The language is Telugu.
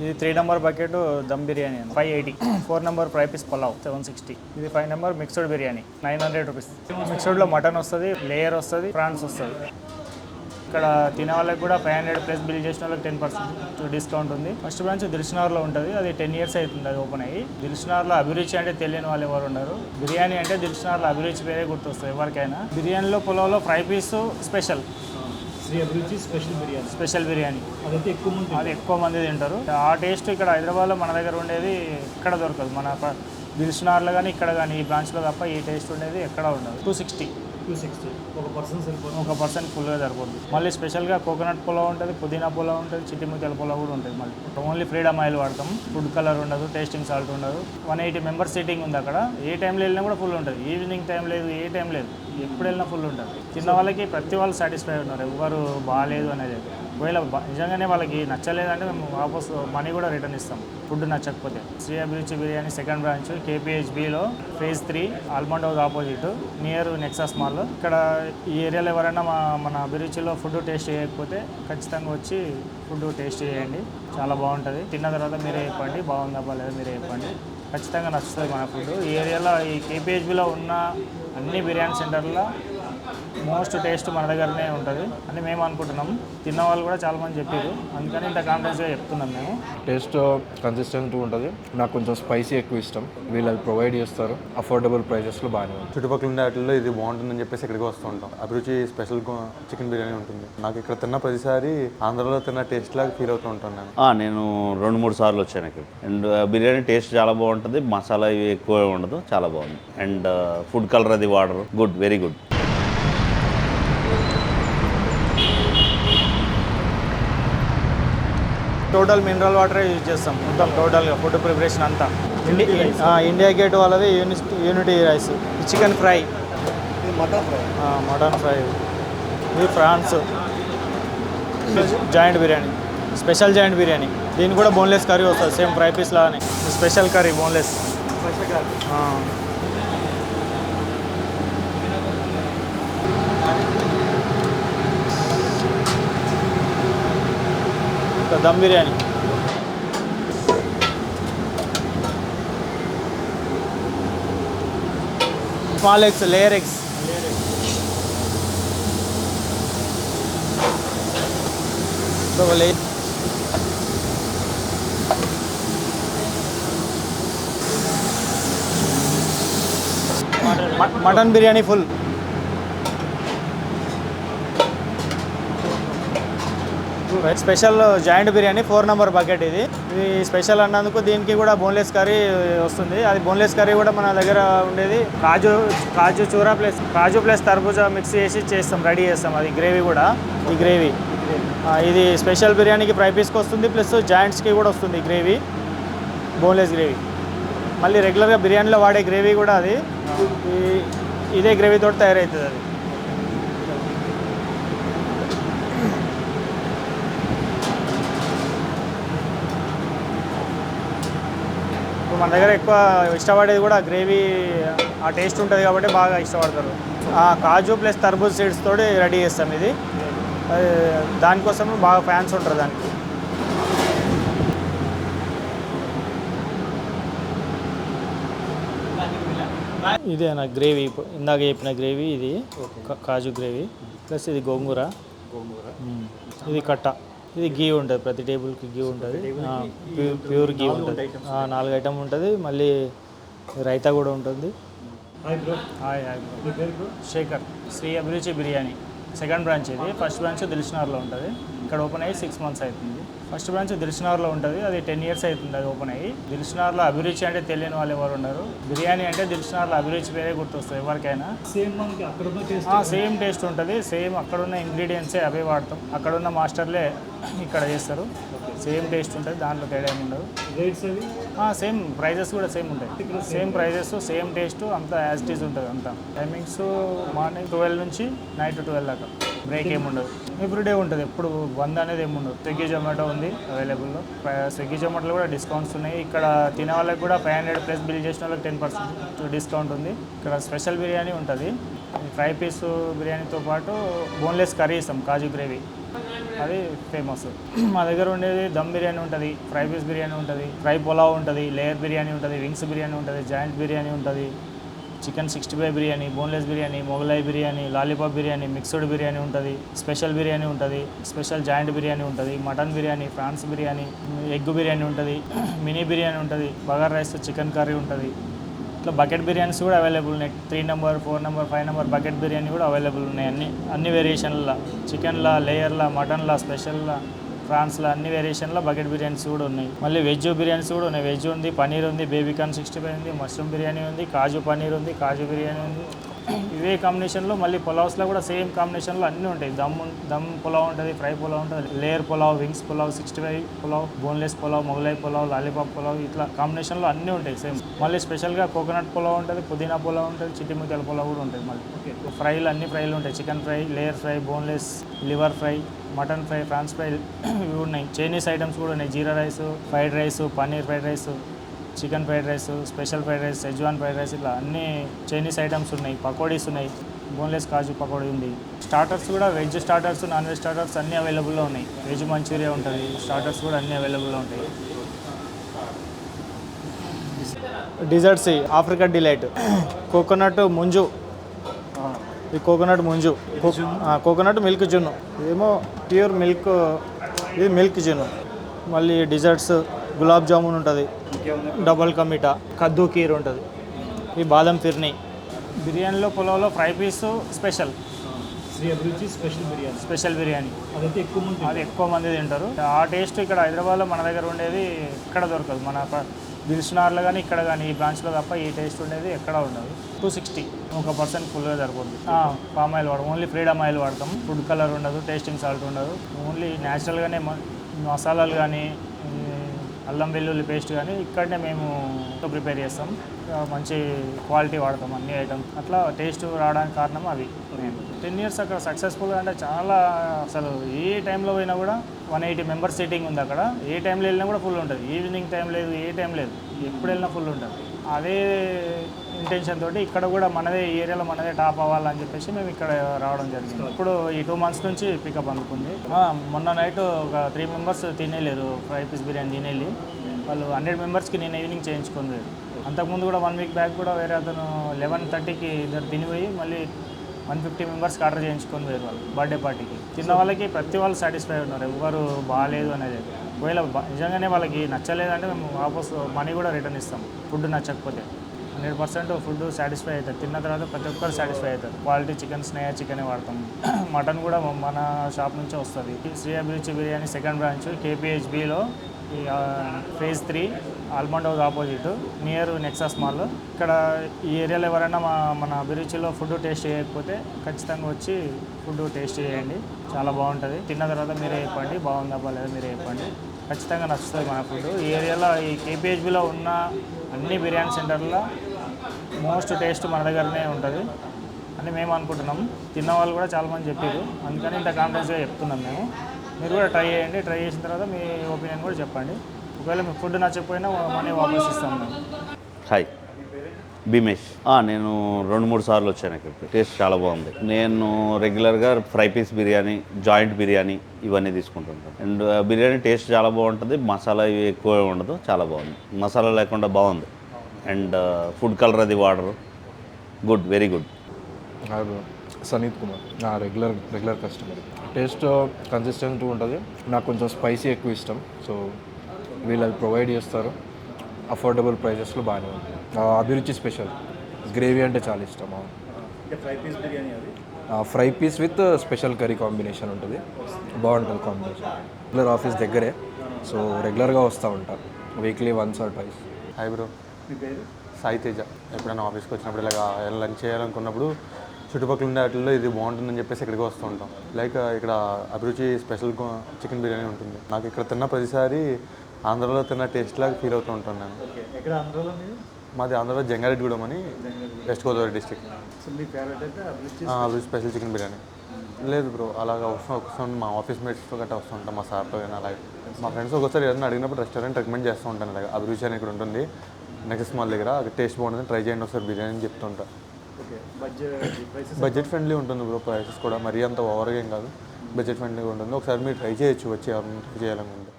ఇది 3 number bucket dum biryani 580. 4 number fry piece pulao 760. ఇది 5 నెంబర్ మిక్స్డ్ బిర్యానీ 900 రూపీస్. మిక్స్డ్లో మటన్ వస్తుంది, లేయర్ వస్తుంది, ప్రాన్స్ వస్తుంది. ఇక్కడ తినే వాళ్ళకి కూడా 500 ప్లస్ బిల్ చేసిన వాళ్ళకి 10% డిస్కౌంట్ ఉంది. ఫస్ట్ బ్రాంచ్ దిల్సుఖ్నగర్లో ఉంటుంది. అది 10 years అవుతుంది అది ఓపెన్ అయ్యి. దిల్సుఖ్నగర్లో అభిరుచి అంటే తెలియని వాళ్ళు ఎవరు ఉండరు. బిర్యానీ అంటే దిల్సుఖ్నగర్లో అభిరుచి పేరే గుర్తొస్తుంది ఎవరికైనా. బిర్యానీలో పులావ్లో ఫ్రై పీస్ స్పెషల్, శ్రీ అభిరుచి స్పెషల్ బిర్యానీ అది ఎక్కువ మంది తింటారు. ఆ టేస్ట్ ఇక్కడ హైదరాబాద్లో మన దగ్గర ఉండేది ఎక్కడ దొరకదు. మన దిల్సుఖ్నగర్లో కానీ ఇక్కడ కానీ ఈ బ్రాంచ్లో తప్ప ఈ టేస్ట్ ఉండేది ఎక్కడ ఉండదు. 260 ఒక పర్సన్ ఫుల్గా సరిపోతుంది. మళ్ళీ స్పెషల్గా కోకోనట్ పులావ్ ఉంటుంది, పుదీనా పులావ్ ఉంటుంది, చిట్టి ముత్యాల పులావ్ కూడా ఉంటుంది. మళ్ళీ ఓన్లీ ఫ్రీడమ్ ఆయిల్ వాడతాం. ఫుడ్ కలర్ ఉండదు, టేస్టింగ్ సాల్ట్ ఉండదు. 180 మెంబర్స్ సీటింగ్ ఉంది అక్కడ. ఏ టైంలో వెళ్ళినా కూడా ఫుల్ ఉంటుంది. ఈవినింగ్ టైం లేదు, ఏ టైం లేదు, ఎప్పుడు వెళ్ళినా ఫుల్ ఉంటుంది. తిన్న వాళ్ళకి ప్రతి వాళ్ళు సాటిస్ఫై ఉన్నారు, ఎవరు బాగాలేదు అనేది. ఒకవేళ నిజంగానే వాళ్ళకి నచ్చలేదంటే మేము వాపస్ మనీ కూడా రిటర్న్ ఇస్తాం ఫుడ్ నచ్చకపోతే. శ్రీ అభిరుచి బిర్యానీ సెకండ్ బ్రాంచ్ KPHBలో phase 3 almond house opposite near Nexus mall. ఇక్కడ ఈ ఏరియాలో ఎవరైనా మన అభిరుచిలో ఫుడ్ టేస్ట్ చేయకపోతే ఖచ్చితంగా వచ్చి ఫుడ్ టేస్ట్ చేయండి, చాలా బాగుంటుంది. తిన్న తర్వాత మీరే చెప్పండి బాగుందా బాగాలేదా మీరే చెప్పండి, ఖచ్చితంగా నచ్చుతుంది మన ఫుడ్. ఈ ఏరియాలో ఈ KPHBలో ఉన్న అన్ని బిర్యానీ సెంటర్లో మోస్ట్ టేస్ట్ మన దగ్గరనే ఉంటుంది అని మేము అనుకుంటున్నాం. తిన్న వాళ్ళు కూడా చాలామంది చెప్పారు, అందుకని ఇంత కాన్ఫిడెన్స్గా చెప్తున్నాం మేము. టేస్ట్ కన్సిస్టెంట్ ఉంటుంది. నాకు కొంచెం స్పైసీ ఎక్కువ ఇష్టం. వీళ్ళు అది ప్రొవైడ్ చేస్తారు అఫోర్డబుల్ ప్రైజెస్లో. బాగానే ఉంది. చుట్టుపక్కల ఉండే వాటిల్లో ఇది బాగుంటుందని చెప్పేసి ఇక్కడికి వస్తూ ఉంటాం. అభిరుచి స్పెషల్ చికెన్ బిర్యానీ ఉంటుంది. నాకు ఇక్కడ తిన్న ప్రతిసారి ఆంధ్రాలో తిన్న టేస్ట్ లాగా ఫీల్ అవుతూ ఉంటాను నేను 2-3 సార్లు వచ్చాను ఇక్కడ. అండ్ బిర్యానీ టేస్ట్ చాలా బాగుంటుంది, మసాలా ఇవి ఎక్కువ ఉండదు, చాలా బాగుంది. అండ్ ఫుడ్ కలర్ అది వాడరు, good, very good. Total mineral వాటరే యూజ్ చేస్తాం మొత్తం టోటల్గా ఫుడ్ ప్రిపరేషన్ అంతా. ఇండియా గేట్ వాళ్ళది unity rice, chicken fry, mutton fry, ఇది prawns joint biryani, special joint biryani. దీని కూడా బోన్లెస్ కర్రీ వస్తుంది సేమ్ ఫ్రై పీస్ లాగానే. Special curry boneless. Dum biryani, small eggs, layer eggs, mutton biryani full. Special joint biryani 4 number bucket. ఇది స్పెషల్ అన్నందుకు దీనికి కూడా బోన్లెస్ కర్రీ వస్తుంది. అది బోన్లెస్ కర్రీ కూడా మన దగ్గర ఉండేది కాజు చూరా ప్లస్ కాజు ప్లస్ తర్బూజా మిక్స్ చేసి చేస్తాం, రెడీ చేస్తాం. అది గ్రేవీ కూడా, ఈ గ్రేవీ ఇది స్పెషల్ బిర్యానీకి ఫ్రై పీస్కి వస్తుంది, ప్లస్ జాయింట్స్కి కూడా వస్తుంది గ్రేవీ, బోన్లెస్ గ్రేవీ. మళ్ళీ రెగ్యులర్గా బిర్యానీలో వాడే గ్రేవీ కూడా అది ఇదే గ్రేవీతో తయారవుతుంది. అది మన దగ్గర ఎక్కువ ఇష్టపడేది కూడా గ్రేవీ, ఆ టేస్ట్ ఉంటుంది కాబట్టి బాగా ఇష్టపడతారు. కాజు ప్లస్ తర్బూజ్ సీడ్స్ తోటి రెడీ చేస్తాం ఇది. దానికోసం బాగా ఫ్యాన్స్ ఉంటారు దానికి. ఇదే నా గ్రేవీ, ఇందాక చెప్పిన గ్రేవీ ఇది కాజు గ్రేవీ, ప్లస్ ఇది గోంగూర, ఇది కట్ట, ఇది గీ ఉంటుంది. ప్రతి టేబుల్కి గీ ఉంటుంది, ప్యూర్ గీ ఉంటుంది. 4 ఐటమ్ ఉంటుంది. మళ్ళీ రైతా కూడా ఉంటుంది. Shekhar, Shri Abhiruchi biryani second branch. ఇది ఫస్ట్ బ్రాంచ్ దిల్సుఖ్నగర్లో ఉంటుంది. ఇక్కడ ఓపెన్ అయ్యి 6 months అవుతుంది. ఫస్ట్ బ్రాంచ్ దిల్సుఖ్నగర్లో ఉంటుంది. అది 10 years అవుతుంది అది ఓపెన్ అయ్యి. దిల్సుఖ్నగర్లో అభిరుచి అంటే తెలియని వాళ్ళు ఎవరు ఉండరు. బిర్యానీ అంటే దిల్సుఖ్నగర్లో అభిరుచి పేరే గుర్తొస్తుంది ఎవరికైనా. సేమ్ టేస్ట్ ఉంటుంది. సేమ్ అక్కడున్న ఇంగ్రీడియంట్సే అవే వాడతాం. అక్కడున్న మాస్టర్లే ఇక్కడ చేస్తారు. సేమ్ టేస్ట్ ఉంటుంది, దాంట్లో తేడా ఏమి ఉండదు. రేట్స్ అవి సేమ్ ప్రైజెస్ కూడా సేమ్ ఉంటాయి. సేమ్ ప్రైజెస్, సేమ్ టేస్ట్, అంతా యాజ్ ఇట్ ఈజ్ ఉంటుంది. అంతా టైమింగ్స్ మార్నింగ్ 12 నుంచి నైట్ 12 దాకా. బ్రేక్ ఏమి ఉండదు. ఎవ్రీడే ఉంటుంది, ఎప్పుడు బంద్ అనేది ఏమి ఉండదు. స్విగ్గీ జొమాటో ఉంది అవైలబుల్లో. స్విగ్గీ జొమాటోలో కూడా డిస్కౌంట్స్ ఉన్నాయి. ఇక్కడ తినే వాళ్ళకి కూడా 500 ప్లస్ బిల్ చేసిన వాళ్ళకి 10% డిస్కౌంట్ ఉంది. ఇక్కడ స్పెషల్ బిర్యానీ ఉంటుంది. ఫ్రై పీస్ బిర్యానీతో పాటు బోన్లెస్ కర్రీ ఇస్తాం, కాజు గ్రేవీ. అది ఫేమస్. మా దగ్గర ఉండేది దమ్ బిర్యానీ ఉంటుంది, ఫ్రై పీస్ బిర్యానీ ఉంటుంది, ఫ్రై పులావ్ ఉంటుంది, లేయర్ బిర్యానీ ఉంటుంది, వింగ్స్ బిర్యానీ ఉంటుంది, జాయింట్ బిర్యానీ ఉంటుంది, chicken 65 biryani, boneless biryani, Mughlai biryani, lollipop biryani, mixed biryani ఉంటుంది, స్పెషల్ బిర్యానీ ఉంటుంది, స్పెషల్ జాయింట్ బిర్యానీ ఉంటుంది, mutton biryani, prawns biryani, egg biryani ఉంటుంది, మినీ బిర్యానీ ఉంటుంది, బగార్ రైస్, చికెన్ కర్రీ ఉంటుంది. ఇట్లా బకెట్ బిర్యానీస్ కూడా అవైలబుల్ ఉన్నాయి. 3 number, 4 number, 5 number bucket biryani కూడా అవైలబుల్ ఉన్నాయి. అన్ని వేరియేషన్ల, చికెన్లా, లేయర్లా, మటన్లా, స్పెషల్లా, ఫ్రాన్స్లో అన్ని వేరియేషన్లో బకెట్ బిర్యానీస్ కూడా ఉన్నాయి. మళ్ళీ వెజ్ బిర్యానీస్ కూడా ఉన్నాయి. వెజ్ ఉంది, పన్నీర్ ఉంది, బేబీకాన్ 65 ఉంది, మష్రూమ్ బిర్యానీ ఉంది, కాజు పన్నీర్ ఉంది, కాజు బిర్యానీ ఉంది. ఇవే కాంబినేషన్లో మళ్ళీ పులావ్స్లో కూడా సేమ్ కాంబినేషన్లో అన్నీ ఉంటాయి. దమ్ పులావ్ ఉంటుంది, ఫ్రై పులావ్ ఉంటుంది, layer pulao, wings pulao, 65 pulao, boneless pulao, Mughlai pulao, lollipop pulao, ఇట్లా కాంబినేషన్లో అన్నీ ఉంటాయి సేమ్. మళ్ళీ స్పెషల్గా కోకోనట్ పులావ్ ఉంటుంది, పుదీనా పులావ్ ఉంటుంది, చిట్టి ముత్యాల పులావ్ కూడా ఉంటుంది. మళ్ళీ ఫ్రైలు అన్ని ఫ్రైలు ఉంటాయి. Chicken fry, layer fry, boneless, liver fry, mutton fry, prawns fry ఇవి ఉన్నాయి. చైనీస్ ఐటమ్స్ కూడా ఉన్నాయి. Jeera rice, fried rice, paneer fried rice, chicken fried rice, special fried rice, Schezwan fried rice, ఇట్లా అన్ని చైనీస్ ఐటమ్స్ ఉన్నాయి. పకోడీస్ ఉన్నాయి, బోన్లెస్ కాజు పకోడీ ఉంది. స్టార్టర్స్ కూడా veg starters, non veg starters అన్నీ అవైలబుల్లో ఉన్నాయి. వెజ్ మంచూరియా ఉంటుంది, స్టార్టర్స్ కూడా అన్నీ అవైలబుల్లో ఉంటాయి. డిజర్ట్స్ ఆఫ్రికా డిలైట్, కోకోనట్ ముంజు, ఈ కోకోనట్ ముంజు, కోకోనట్ మిల్క్ జున్ను, ఇదేమో ప్యూర్ మిల్క్, ఇది మిల్క్ జున్ను. మళ్ళీ డిజర్ట్స్ గులాబ్ జామున్ ఉంటుంది, డబల్ కమిటా, కద్దు కీర్ ఉంటుంది, ఈ బాదం ఫిర్నీ. బిర్యానీలో పులావ్లో ఫ్రై పీసు స్పెషల్, శ్రీ అభిరుచి స్పెషల్ బిర్యానీ అదైతే ఎక్కువ మంది తింటారు. ఆ టేస్ట్ ఇక్కడ హైదరాబాద్లో మన దగ్గర ఉండేది ఎక్కడ దొరకదు. మన దిల్సునార్లో కానీ ఇక్కడ కానీ ఈ బ్రాంచ్లో తప్ప ఈ టేస్ట్ ఉండేది ఎక్కడ ఉండదు. 260 1% ఫుల్గా సరిపోతుంది. పామ్ ఆయిల్ వాడతాం, ఓన్లీ ఫ్రీడమ్ ఆయిల్ వాడతాం. ఫుడ్ కలర్ ఉండదు, టేస్టింగ్ సాల్ట్ ఉండదు. ఓన్లీ న్యాచురల్గానే మసాలాలు కానీ అల్లం వెల్లుల్లి పేస్ట్ కానీ ఇక్కడనే మేము ప్రిపేర్ చేస్తాం. మంచి క్వాలిటీ వాడతాం అన్ని ఐటమ్స్. అట్లా టేస్ట్ రావడానికి కారణం అవి. 10 years అక్కడ సక్సెస్ఫుల్గా అంటే చాలా, అసలు ఏ టైంలో పోయినా కూడా 180 మెంబర్స్ సీటింగ్ ఉంది అక్కడ. ఏ టైంలో వెళ్ళినా కూడా ఫుల్ ఉంటుంది. ఈవినింగ్ టైం లేదు, ఏ టైం లేదు, ఎప్పుడు వెళ్ళినా ఫుల్ ఉంటుంది. అదే ఇంటెన్షన్ తోటి ఇక్కడ కూడా మనదే ఏరియాలో మనదే టాప్ అవ్వాలని చెప్పేసి మేము ఇక్కడ రావడం జరిగింది. ఇప్పుడు ఈ 2 months నుంచి పికప్ అందుకుంది. మొన్న నైట్ ఒక 3 members తినేలేరు, ఫ్రై పీస్ బిర్యానీ తినేలి. వాళ్ళు 100 members నేను ఈవినింగ్ చేయించుకుంది. అంతకుముందు కూడా 1 week బ్యాక్ కూడా వేరే అతను 11:30కి ఇద్దరు తినిపోయి మళ్ళీ 150 members ఆర్డర్ చేయించుకొని వేరు వాళ్ళు బర్త్డే పార్టీకి. తిన్న వాళ్ళకి ప్రతి వాళ్ళు సాటిస్ఫై ఉన్నారు, ఎవరు బాగాలేదు అనేది. ఒకవేళ నిజంగానే వాళ్ళకి నచ్చలేదంటే మేము వాపస్ మనీ కూడా రిటర్న్ ఇస్తాం. ఫుడ్ నచ్చకపోతే 100% ఫుడ్ సాటిస్ఫై అవుతుంది. తిన్న తర్వాత ప్రతి ఒక్కరు సాటిస్ఫై అవుతారు. క్వాలిటీ చికెన్, స్నేహ చికెనే వాడతాం. మటన్ కూడా మన షాప్ నుంచే వస్తుంది. శ్రీ అభిరుచి బిర్యానీ 2nd branch KPHBలో ఈ phase 3 almond house opposite near Nexus mall. ఇక్కడ ఈ ఏరియాలో ఎవరైనా మన అభిరుచిలో ఫుడ్ టేస్ట్ చేయకపోతే ఖచ్చితంగా వచ్చి ఫుడ్ టేస్ట్ చేయండి, చాలా బాగుంటుంది. తిన్న తర్వాత మీరే చెప్పండి బాగుందా బాగాలేదా, మీరే చెప్పండి. ఖచ్చితంగా నచ్చుతుంది మన ఫుడ్. ఈ ఏరియాలో ఈ KPHBలో ఉన్న అన్ని బిర్యానీ సెంటర్లో మోస్ట్ టేస్ట్ మన దగ్గరనే ఉంటుంది అని మేము అనుకుంటున్నాం. తిన్న వాళ్ళు కూడా చాలామంది చెప్పారు, అందుకని ఇంత కాన్ఫిడెన్స్గా చెప్తున్నాం మేము. మీరు కూడా ట్రై చేయండి. ట్రై చేసిన తర్వాత మీ ఒపీనియన్ కూడా చెప్పండి. ఒకవేళ మీ ఫుడ్ నచ్చకపోయినా మనీ వాపస్ ఇస్తాం మేము. హాయ్, భీమేష్. నేను 2-3 సార్లు వచ్చాను ఇక్కడికి. టేస్ట్ చాలా బాగుంది. నేను రెగ్యులర్గా fry piece biryani, joint biryani ఇవన్నీ తీసుకుంటుంటాను. అండ్ బిర్యానీ టేస్ట్ చాలా బాగుంటుంది. మసాలా ఇవి ఎక్కువ ఉండదు, చాలా బాగుంది. మసాలా లేకుండా బాగుంది. అండ్ ఫుడ్ కలర్ అది వాడరు. Good, very good. Saneeth Kumar, నా రెగ్యులర్ కస్టమర్. టేస్ట్ కన్సిస్టెంట్ ఉంటుంది. నాకు కొంచెం స్పైసీ ఎక్కువ ఇష్టం, సో వీళ్ళు అది ప్రొవైడ్ చేస్తారు. అఫోర్డబుల్ ప్రైజెస్లో బాగానే ఉంటుంది. అభిరుచి స్పెషల్ గ్రేవీ అంటే చాలా ఇష్టం. ఫ్రై పీస్ బిర్యానీ అది fry piece with special curry combination ఉంటుంది, బాగుంటుంది కాంబినేషన్. రెగ్యులర్ ఆఫీస్ దగ్గరే, సో రెగ్యులర్గా వస్తూ ఉంటాను. Weekly 1 or 2. హాయ్ బ్రో, మీ పేరు? సాయి తేజ. ఎప్పుడైనా ఆఫీస్కి వచ్చినప్పుడు ఇలాగా లంచ్ చేయాలనుకున్నప్పుడు చుట్టుపక్కల ఉండే వాటిల్లో ఇది బాగుంటుందని చెప్పేసి ఇక్కడికి వస్తూ ఉంటాం. లైక్ ఇక్కడ అభిరుచి స్పెషల్ చికెన్ బిర్యానీ ఉంటుంది. నాకు ఇక్కడ తిన్న ప్రతిసారి ఆంధ్రాలో తిన్న టేస్ట్ లాగా ఫీల్ అవుతూ ఉంటాను నేను. ఎక్కడ ఆంధ్రాలో మీరు? మాది ఆంధ్రాలో జంగారెడ్డిగూడెం అని, వెస్ట్ గోదావరి డిస్ట్రిక్ట్. సో మీ ఫేవరెట్ అయితే అభిరుచి స్పెషల్ చికెన్ బిర్యానీ. లేదు బ్రో, అలాగా వస్తాను మా ఆఫీస్ మేట్స్తో గట్టా వస్తూ ఉంటాం, మా సార్తో కానీ. అలాగే మా ఫ్రెండ్స్ ఒకసారి ఏదైనా అడిగినప్పుడు రెస్టారెంట్ రికమెండ్ చేస్తూ ఉంటాను. అలాగే అభిరుచి అని ఇక్కడ ఉంటుంది నెక్స్ట్ మాల్ దగ్గర, టేస్ట్ బాగుంటుంది, ట్రై చేయండి ఒకసారి బిర్యానీ అని చెప్తుంటా. ఓకే. బడ్జెట్ బడ్జెట్ ఫ్రెండ్లీ ఉంటుంది బ్రో. ప్రైసెస్ కూడా మరీ అంత ఓవర్గా ఏం కాదు, బడ్జెట్ ఫ్రెండ్లీగా ఉంటుంది. ఒకసారి మీరు ట్రై చేయొచ్చు వచ్చి ఎవరైనా ట్రై చేయాలనుకుంటే.